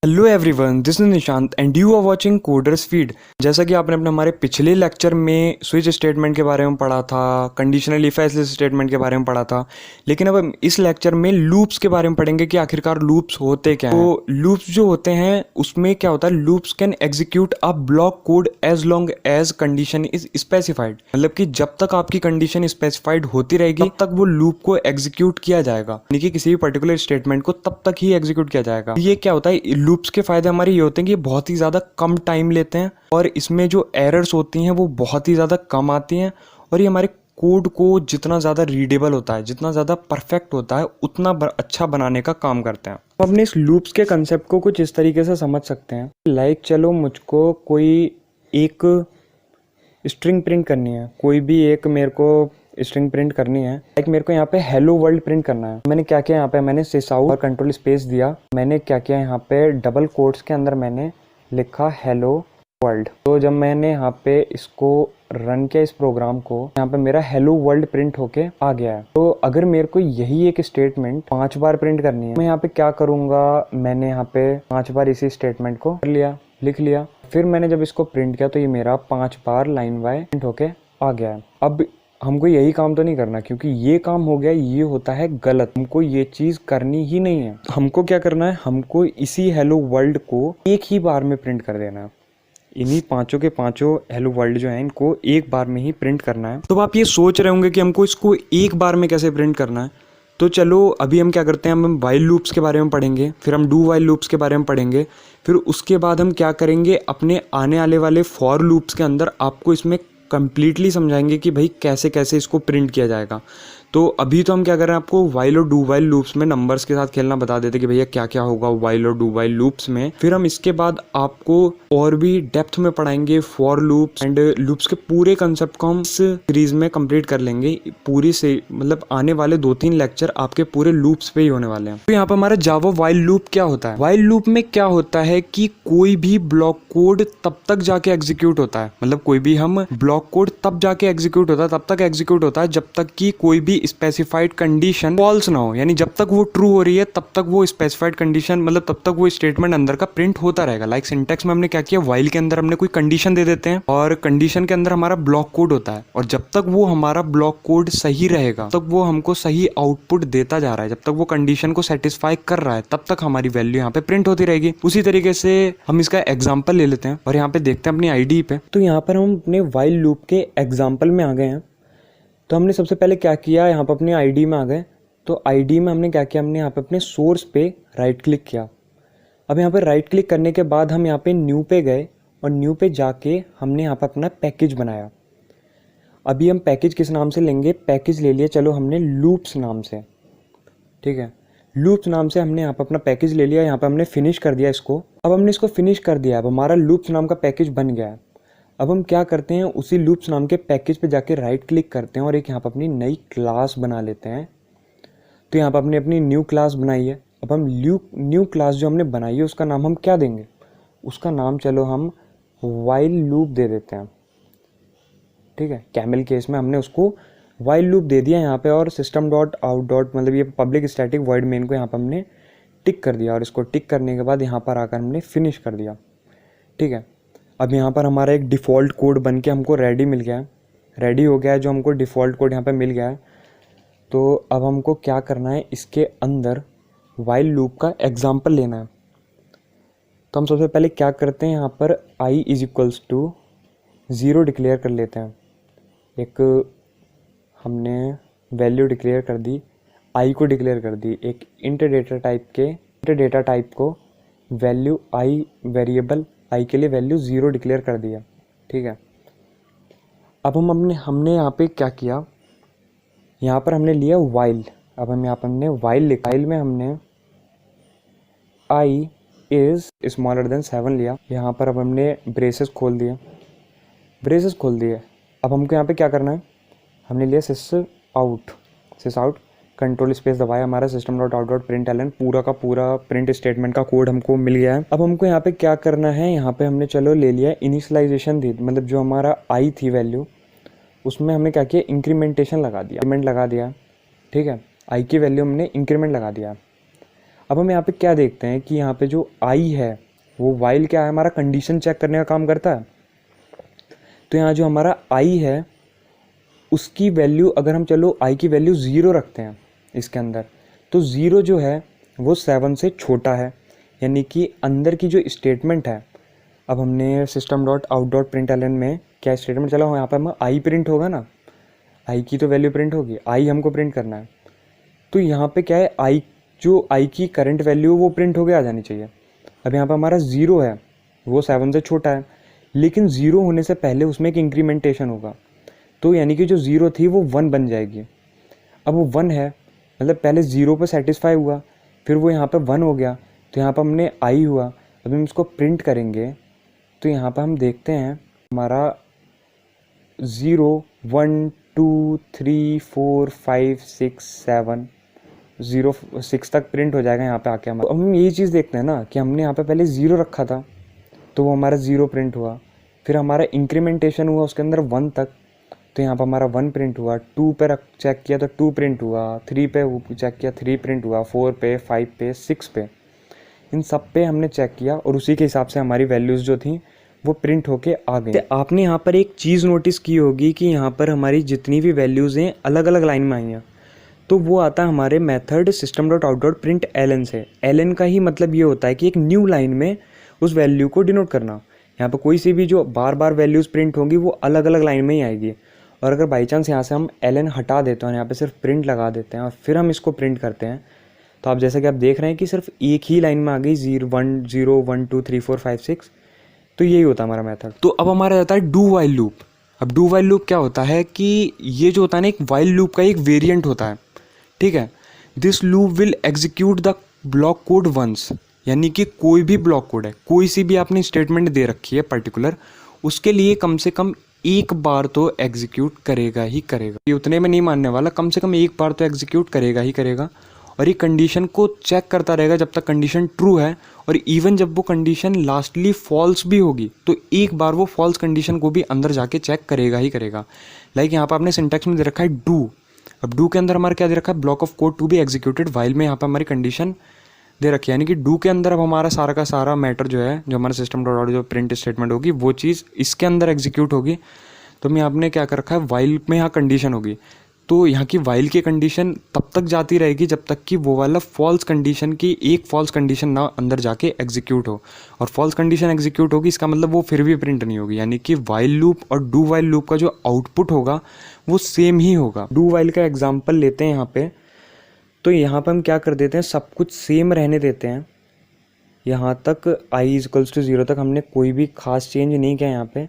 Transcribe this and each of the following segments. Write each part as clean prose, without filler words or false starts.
Hello everyone, this is Nishant and you are watching Coders Feed. जैसा कि आपने अपने हमारे पिछले लेक्चर में स्विच स्टेटमेंट के बारे में पढ़ा था, कंडीशनल इफ एल्स स्टेटमेंट के बारे में पढ़ा था, लेकिन अब हम इस लेक्चर में लूप्स के बारे में पढ़ेंगे कि आखिरकार लूप्स होते क्या हैं। तो लूप्स जो होते हैं उसमें क्या होता है, loops can execute a block code as long as condition is specified. मतलब कि जब तक आपकी कंडीशन स्पेसिफाइड होती रहेगी तब तक वो लूप को एग्जीक्यूट किया जाएगा, यानी कि किसी भी पर्टिकुलर स्टेटमेंट को तब तक ही एग्जीक्यूट किया जाएगा। ये क्या होता है, लूप्स के फायदे हमारे ये होते हैं कि ये बहुत ही ज़्यादा कम टाइम लेते हैं और इसमें जो एरर्स होती हैं वो बहुत ही ज़्यादा कम आती हैं, और ये हमारे कोड को जितना ज़्यादा रीडेबल होता है, जितना ज़्यादा परफेक्ट होता है, उतना अच्छा बनाने का काम करते हैं। तो अपने इस लूप्स के कंसेप्ट को कुछ इस तरीके से समझ सकते हैं। चलो मुझको कोई एक स्ट्रिंग प्रिंट करनी है, कोई भी एक मेरे को स्ट्रिंग प्रिंट करनी है। मेरे को यहाँ पे हेलो वर्ल्ड प्रिंट करना है। मैंने क्या किया, यहाँ पे मैंने सिसाउट और कंट्रोल स्पेस दिया। मैंने क्या किया, यहाँ पे डबल कोट्स के अंदर मैंने लिखा हेलो वर्ल्ड। तो जब मैंने यहाँ पे इसको रन किया इस प्रोग्राम को, यहाँ पे मेरा हेलो वर्ल्ड प्रिंट होके आ गया है। तो अगर मेरे को यही एक स्टेटमेंट 5 बार प्रिंट करनी है, मैं यहाँ पे क्या करूँगा, मैंने यहाँ पे 5 बार इसी स्टेटमेंट को कर लिया, लिख लिया। फिर मैंने जब इसको प्रिंट किया तो ये मेरा 5 बार लाइन बाय प्रिंट होके आ गया है। अब हमको यही काम तो नहीं करना, क्योंकि ये काम हो गया, ये होता है गलत। हमको ये चीज़ करनी ही नहीं है। हमको क्या करना है, हमको इसी हेलो वर्ल्ड को एक ही बार में प्रिंट कर देना है। इन्हीं पांचों के पांचों हेलो वर्ल्ड जो है इनको एक बार में ही प्रिंट करना है। तो आप ये सोच रहे होंगे कि हमको इसको एक बार में कैसे प्रिंट करना है। तो चलो अभी हम क्या करते हैं, हम वाइल लूप्स के बारे में पढ़ेंगे, फिर हम डू वाइल लूप्स के बारे में पढ़ेंगे, फिर उसके बाद हम क्या करेंगे, अपने आने वाले वाले फॉर लूप्स के अंदर आपको इसमें कंप्लीटली समझाएंगे कि भाई कैसे कैसे इसको प्रिंट किया जाएगा। तो अभी तो हम क्या कर रहे हैं, आपको वाइल और डू वाइल लूप्स में नंबर्स के साथ खेलना बता देते कि भैया क्या क्या होगा वाइल और डू वाइल लूप्स में। फिर हम इसके बाद आपको और भी डेप्थ में पढ़ाएंगे फॉर लूप्स एंड लूप्स के पूरे कंसेप्ट को हम इस सीरीज में कंप्लीट कर लेंगे। पूरी से मतलब आने वाले 2-3 लेक्चर आपके पूरे लूप्स पे ही होने वाले हैं। तो यहाँ पर हमारा जावा वाइल लूप क्या होता है। वाइल लूप में क्या होता है कि कोई भी ब्लॉक कोड तब तक जाके एग्जीक्यूट होता है, मतलब कोई भी हम ब्लॉक कोड तब जाके एग्जीक्यूट होता है, तब तक एग्जीक्यूट होता है जब तक कि कोई भी स्पेसिफाइड कंडीशन फॉल्स ना हो। यानी जब तक वो ट्रू हो रही है तब तक वो स्पेसिफाइड कंडीशन, मतलब तब तक वो स्टेटमेंट अंदर का प्रिंट होता रहेगा। लाइक सिंटेक्स में हमने क्या किया, वाइल के अंदर हमने कोई कंडीशन दे देते हैं और कंडीशन के अंदर हमारा ब्लॉक कोड होता है, और जब तक वो हमारा ब्लॉक कोड सही रहेगा तब वो हमको सही आउटपुट देता जा रहा है, जब तक वो कंडीशन को सेटिस्फाई कर रहा है तब तक हमारी वैल्यू यहाँ पे प्रिंट होती रहेगी। उसी तरीके से हम इसका एग्जाम्पल ले लेते हैं और यहाँ पे देखते हैं अपनी आईडी पे। तो यहाँ पर हम अपने वाइल लूप के एग्जाम्पल में आ गए हैं। तो हमने सबसे पहले क्या किया, यहाँ पर अपनी आईडी में आ गए। तो आईडी में हमने क्या किया, हमने यहाँ पे अपने सोर्स पे राइट क्लिक किया। अब यहाँ पे राइट क्लिक करने के बाद हम यहाँ पे न्यू पे गए और न्यू पे जाके हमने यहाँ पे अपना पैकेज बनाया। अभी हम पैकेज किस नाम से लेंगे, पैकेज ले लिया चलो हमने लूप्स नाम से, ठीक है। लूप्स नाम से हमने यहाँ पे अपना पैकेज ले लिया। यहाँ पे हमने फिनिश कर दिया इसको। अब हमने इसको फिनिश कर दिया, अब हमारा लूप्स नाम का पैकेज बन गया है। अब हम क्या करते हैं, उसी लूप्स नाम के पैकेज पे जाके राइट क्लिक करते हैं और एक यहाँ पर अपनी नई क्लास बना लेते हैं। तो यहाँ पर हमने अपनी न्यू क्लास बनाई है। अब हम न्यू क्लास जो हमने बनाई है उसका नाम हम क्या देंगे, उसका नाम चलो हम वाइल लूप दे देते हैं, ठीक है। कैमल केस में हमने उसको वाइल लूप दे दिया यहाँ पे, और सिस्टम डॉट आउट डॉट मतलब ये पब्लिक स्टैटिक वॉइड मेन को यहाँ पर हमने टिक कर दिया, और इसको टिक करने के बाद यहाँ पर आकर हमने फिनिश कर दिया, ठीक है। अब यहाँ पर हमारा एक डिफ़ॉल्ट कोड बन के हमको रेडी मिल गया है, रेडी हो गया है जो हमको डिफ़ॉल्ट कोड यहाँ पे मिल गया है। तो अब हमको क्या करना है, इसके अंदर वाइल लूप का एग्जाम्पल लेना है। तो हम सबसे पहले क्या करते हैं, यहाँ पर i is equals to 0 declare कर लेते हैं। एक हमने वैल्यू डिक्लेयर कर दी, i को डिक्लेयर कर दी, एक इंट डेटा टाइप को वैल्यू i वेरिएबल i के लिए वैल्यू 0 डिक्लेयर कर दिया, ठीक है। अब हमने यहाँ पे क्या किया, यहाँ पर हमने लिया वाइल। अब हम यहाँ पर हमने वाइल लिखा, वाइल में हमने i इज स्मॉलर देन 7 लिया। यहाँ पर अब हमने ब्रेसेस खोल दिए, अब हमको यहाँ पे क्या करना है, हमने लिया सिस आउट, कंट्रोल स्पेस दबाया, हमारा system dot out dot print L N पूरा का पूरा प्रिंट स्टेटमेंट का कोड हमको मिल गया है। अब हमको यहाँ पे क्या करना है, यहाँ पे हमने चलो ले लिया इनिशियलाइजेशन दी, मतलब जो हमारा आई थी वैल्यू उसमें हमने क्या किया, इंक्रीमेंटेशन लगा दिया, ठीक है। आई की वैल्यू हमने इंक्रीमेंट लगा दिया। अब हम यहाँ पे क्या देखते हैं कि यहाँ पे जो आई है वो वाइल क्या है, हमारा कंडीशन चेक करने का काम करता है। तो यहाँ जो हमारा आई है उसकी वैल्यू, अगर हम चलो आई की वैल्यू 0 रखते हैं इसके अंदर, तो 0 जो है वो 7 से छोटा है, यानी कि अंदर की जो स्टेटमेंट है, अब हमने system dot out dot print L N में क्या स्टेटमेंट चला, यहाँ पर हम आई प्रिंट होगा ना, आई की तो वैल्यू प्रिंट होगी, आई हमको प्रिंट करना है। तो यहाँ पे क्या है, आई जो आई की करंट वैल्यू वो प्रिंट होके आ जानी चाहिए। अब यहाँ पे हमारा 0 है, वो 7 से छोटा है, लेकिन 0 होने से पहले उसमें एक इंक्रीमेंटेशन होगा, तो यानी कि जो 0 थी वो 1 बन जाएगी। अब वो 1 है, मतलब पहले 0 पे सेटिस्फाई हुआ, फिर वो यहाँ पे 1 हो गया, तो यहाँ पर हमने आई हुआ। अब हम इसको प्रिंट करेंगे तो यहाँ पर हम देखते हैं हमारा 0 1 2 3 4 5 6 7 0 6 तक प्रिंट हो जाएगा यहाँ पे आके। अब हम यही चीज़ देखते हैं ना कि हमने यहाँ पे पहले 0 रखा था तो वो हमारा 0 प्रिंट हुआ, फिर हमारा इंक्रीमेंटेशन हुआ उसके अंदर 1 तक, तो यहाँ पर हमारा 1 प्रिंट हुआ, 2 पे रख चेक किया तो 2 प्रिंट हुआ, 3 पे चेक किया 3 प्रिंट हुआ, 4 पे 5 पे 6 पे, इन सब पे हमने चेक किया और उसी के हिसाब से हमारी वैल्यूज़ जो थी वो प्रिंट होके आ गई। आपने यहाँ पर एक चीज़ नोटिस की होगी कि यहाँ पर हमारी जितनी भी वैल्यूज़ हैं अलग अलग लाइन में आई हैं, तो वो आता है हमारे method system dot out dot print L N से। एल एन का ही मतलब ये होता है कि एक न्यू लाइन में उस वैल्यू को डिनोट करना। यहाँ पर कोई सी भी जो बार बार वैल्यूज़ प्रिंट होंगी वो अलग अलग लाइन में ही आएगी, और अगर बाई चांस यहाँ से हम एल एन हटा देते हैं और यहाँ पे सिर्फ प्रिंट लगा देते हैं और फिर हम इसको प्रिंट करते हैं, तो आप जैसा कि आप देख रहे हैं कि सिर्फ एक ही लाइन में आ गई 0 1 2 3 4 5 6। तो यही होता है हमारा मेथड। तो अब हमारा जाता है डू वाइल लूप। अब डू वाइल लूप क्या होता है कि ये जो होता है ना, एक वाइल लूप का एक वेरिएंट होता है, ठीक है। This loop will execute the block code once, यानी कि कोई भी ब्लॉक कोड है, कोई सी भी आपने स्टेटमेंट दे रखी है पर्टिकुलर, उसके लिए कम से कम एक बार तो एग्जीक्यूट करेगा ही करेगा। ये उतने में नहीं मानने वाला, कम से कम एक बार तो एग्जीक्यूट करेगा ही करेगा, और ये कंडीशन को चेक करता रहेगा जब तक कंडीशन ट्रू है, और इवन जब वो कंडीशन लास्टली फॉल्स भी होगी तो एक बार वो फॉल्स कंडीशन को भी अंदर जाके चेक करेगा ही करेगा। लाइक यहाँ पर आपने सिंटैक्स में दे रखा है डू। अब डू के अंदर हमारा क्या दे रखा है, block of code to be executed while में यहाँ पर हमारी कंडीशन दे रखी है, यानी कि डू के अंदर अब हमारा सारा का सारा मैटर जो है, जो हमारा सिस्टम डॉट आउट जो प्रिंट स्टेटमेंट होगी वो चीज़ इसके अंदर एग्जीक्यूट होगी। तो मैं आपने क्या कर रखा है, वाइल में यहाँ कंडीशन होगी, तो यहाँ की वाइल की कंडीशन तब तक जाती रहेगी जब तक कि वो वाला फॉल्स कंडीशन की एक फॉल्स कंडीशन ना अंदर जाके एग्जीक्यूट हो, और फॉल्स कंडीशन एग्जीक्यूट होगी इसका मतलब वो फिर भी प्रिंट नहीं होगी, यानी कि वाइल लूप और डू वाइल लूप का जो आउटपुट होगा वो सेम ही होगा। डू वाइल का एग्जाम्पल लेते हैं यहाँ पे, तो यहाँ पर हम क्या कर देते हैं, सब कुछ सेम रहने देते हैं, यहाँ तक आई इक्वल्स टू 0 तक हमने कोई भी खास चेंज नहीं किया यहाँ पे,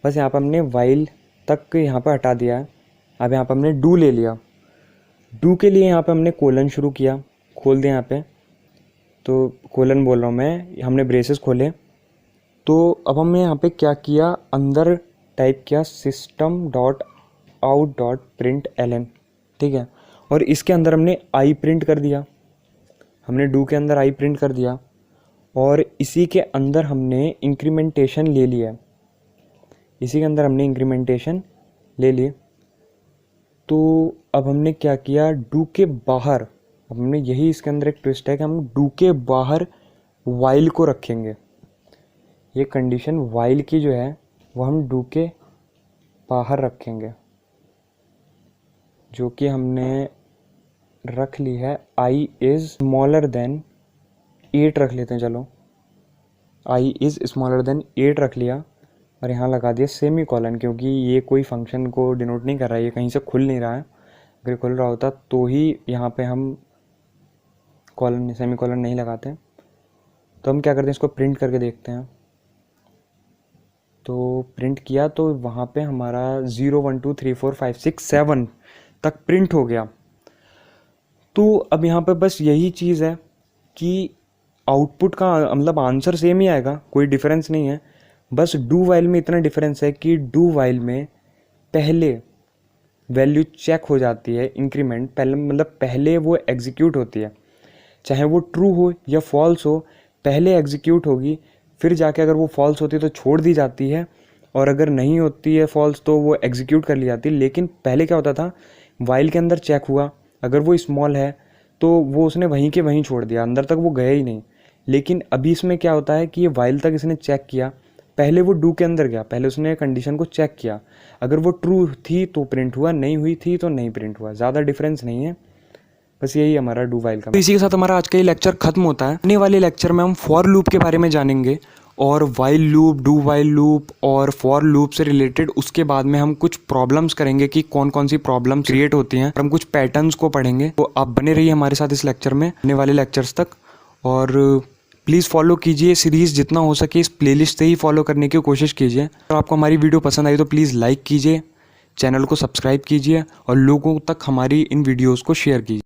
बस यहाँ पर हमने वाइल तक यहाँ पर हटा दिया है। अब यहाँ पर हमने डू ले लिया, डू के लिए यहाँ पे हमने कोलन शुरू किया, खोल दें यहाँ पे, तो कोलन बोल रहा हूँ मैं, हमने ब्रेसेस खोले, तो अब हमने यहाँ पे क्या किया, अंदर टाइप किया system dot out dot print L N, ठीक है, और इसके अंदर हमने आई प्रिंट कर दिया, हमने डू के अंदर आई प्रिंट कर दिया, और इसी के अंदर हमने इंक्रीमेंटेशन ले लिया, इसी के अंदर हमने इंक्रीमेंटेशन ले ली। तो अब हमने क्या किया, डू के बाहर, अब हमने यही इसके अंदर एक ट्विस्ट है कि हम डू के बाहर वाइल को रखेंगे, ये कंडीशन वाइल की जो है वो हम डू के बाहर रखेंगे, जो कि हमने रख ली है आई इज़ स्मॉलर देन 8 रख लेते हैं, चलो आई इज़ स्मॉलर देन 8 रख लिया, और यहाँ लगा दिया सेमी कॉलन, क्योंकि ये कोई फंक्शन को डिनोट नहीं कर रहा है, ये कहीं से खुल नहीं रहा है, अगर खुल रहा होता तो ही यहाँ पे हम कॉलन सेमी कॉलन नहीं लगाते। तो हम क्या करते हैं, इसको प्रिंट करके देखते हैं, तो प्रिंट किया तो वहाँ पे हमारा 0 1 2 3 4 5 6 7 तक प्रिंट हो गया। तो अब यहाँ पे बस यही चीज़ है कि आउटपुट का मतलब आंसर सेम ही आएगा, कोई डिफरेंस नहीं है, बस डू वाइल में इतना डिफरेंस है कि डू वाइल में पहले वैल्यू चेक हो जाती है, इंक्रीमेंट पहले मतलब पहले वो एग्जीक्यूट होती है, चाहे वो ट्रू हो या फॉल्स हो, पहले एग्जीक्यूट होगी, फिर जाके अगर वो फॉल्स होती है तो छोड़ दी जाती है, और अगर नहीं होती है फॉल्स तो वो एग्जीक्यूट कर ली जाती है। लेकिन पहले क्या होता था, वाइल के अंदर चेक हुआ, अगर वो स्मॉल है तो वो उसने वहीं के वहीं छोड़ दिया, अंदर तक वो गया ही नहीं। लेकिन अभी इसमें क्या होता है कि ये वाइल तक इसने चेक किया, पहले वो डू के अंदर गया, पहले उसने कंडीशन को चेक किया, अगर वो ट्रू थी तो प्रिंट हुआ, नहीं हुई थी तो नहीं प्रिंट हुआ, ज़्यादा डिफरेंस नहीं है। बस यही हमारा डू वाइल का। तो इसी के साथ हमारा आज का ये लेक्चर खत्म होता है। आने वाले लेक्चर में हम फॉर लूप के बारे में जानेंगे और while loop, do while loop और फॉर लूप से रिलेटेड उसके बाद में हम कुछ प्रॉब्लम्स करेंगे कि कौन कौन सी प्रॉब्लम्स क्रिएट होती हैं, और हम कुछ पैटर्न्स को पढ़ेंगे। तो आप बने रहिए हमारे साथ इस लेक्चर में, आने वाले लेक्चर्स तक। और प्लीज़ फॉलो कीजिए सीरीज़, जितना हो सके इस प्लेलिस्ट से ही फॉलो करने की कोशिश कीजिए। अगर आपको हमारी वीडियो पसंद आई तो प्लीज़ लाइक कीजिए, चैनल को सब्सक्राइब कीजिए और लोगों तक हमारी इन वीडियोज़ को शेयर कीजिए।